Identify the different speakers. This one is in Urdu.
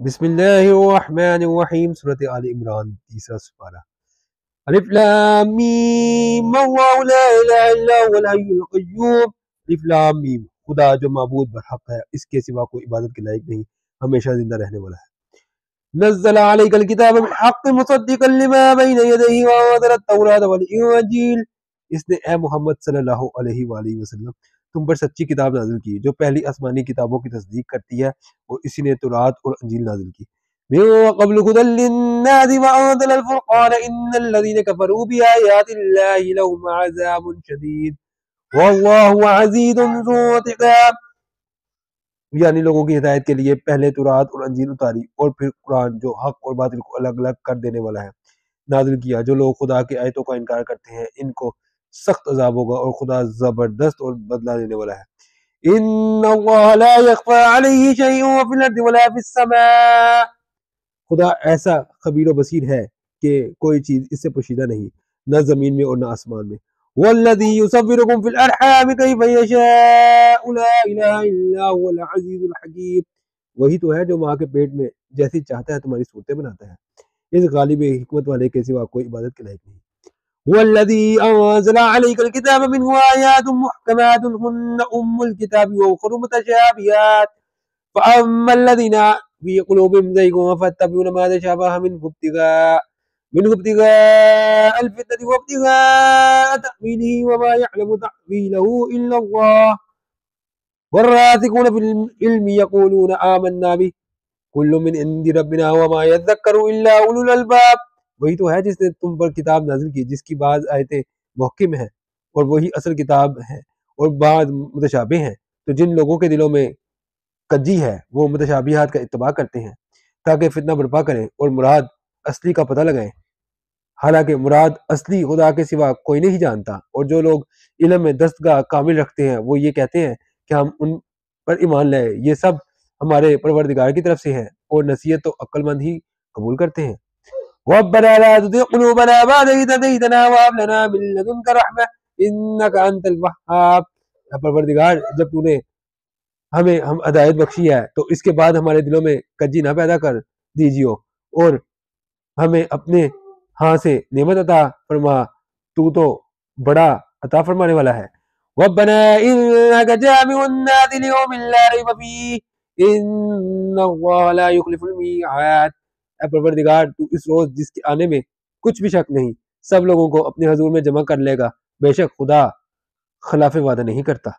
Speaker 1: بسم اللہ الرحمن الرحیم، سورۃ آل عمران، تیسرا سپارہ۔ الف لام میم، اللہ لا الہ الا هو الحی القیوم۔ الف لام میم، خدا جو معبود برحق ہے، اس کے سوا کوئی عبادت کے لائق نہیں، ہمیشہ زندہ رہنے والا ہے۔ نزل علیک الکتاب بالحق مصدقا لما بین یدیہ وانزل التوراۃ والانجیل۔ اس نے اے محمد صلی اللہ علیہ وآلہ وسلم تم پر سچی کتاب نازل کی جو پہلی آسمانی کتابوں کی تصدیق کرتی ہے، اور اسی نے تورات اور انجیل نازل کی۔ من قبل هدى للناس وأنزل الفرقان إن الذين كفروا بآيات الله لهم عذاب شديد والله عزيز ذو انتقام۔ یعنی لوگوں کی ہدایت کے لیے پہلے تورات اور انجیل اتاری، اور پھر قرآن جو حق اور باطل کو الگ الگ کر دینے والا ہے نازل کیا۔ جو لوگ خدا کی آیتوں کا انکار کرتے ہیں ان کو سخت عذاب ہوگا، اور خدا زبردست اور بدلہ دینے والا ہے۔ ان اللہ لا يخفى عليه شيء في الارض ولا في السماء۔ خدا ایسا خبیر و بصیر ہے کہ کوئی چیز اس سے پوشیدہ نہیں، نہ زمین میں اور نہ آسمان میں۔ والذی یصورکم فی الارحام کیف یشاء لا الہ الا هو العزیز الحکیم۔ وہی تو ہے جو ماں کے پیٹ میں جیسی چاہتا ہے تمہاری صورتیں بناتا ہے، اس غالب حکمت والے کے سوا کوئی عبادت کے لائق نہیں۔ والذی انزل علیک الکتاب منہ آیات محکمات ہن الکتاب واخر متشابہات فاما الذین في قلوبهم زيغ فاتبعون ما تشابه منه ابتغاء الفتنة وابتغاء تأويله وما يعلم تأويله إلا الله والراسخون في العلم يقولون آمنا به كل من عند ربنا وما يذكر إلا أولو الألباب۔ وہی تو ہے جس نے تم پر کتاب نازل کی جس کی بعض آیتیں محکم ہیں اور وہی اصل کتاب ہے، اور بعض متشابہ ہیں، تو جن لوگوں کے دلوں میں کجی ہے وہ متشابہات کا اتباع کرتے ہیں تاکہ فتنہ برپا کریں اور مراد اصلی کا پتہ لگائیں، حالانکہ مراد اصلی خدا کے سوا کوئی نہیں جانتا۔ اور جو لوگ علم میں دستگاہ کامل رکھتے ہیں وہ یہ کہتے ہیں کہ ہم ان پر ایمان لائے، یہ سب ہمارے پروردگار کی طرف سے ہے، اور نصیحت تو عقل مند ہی قبول کرتے ہیں۔ ربنا لا تزغ قلوبنا بعد إذ هديتنا وهب لنا من لدنك رحمة إنك أنت الوهاب۔ اے پروردگار، جب تو نے ہمیں ہدایت بخشی ہے تو اس کے بعد ہمارے دلوں میں کجی نہ پیدا کر دیجیو، اور ہمیں اپنے ہاں سے نعمت عطا فرما، تو بڑا عطا فرمانے والا ہے۔ ربنا انك جامع الناس ليوم لا ريب فيه ان اللہ لا يخلف الميعاد۔ اے پروردگار، تو اس روز جس کے آنے میں کچھ بھی شک نہیں، سب لوگوں کو اپنے حضور میں جمع کر لے گا، بے شک خدا خلاف وعدہ نہیں کرتا۔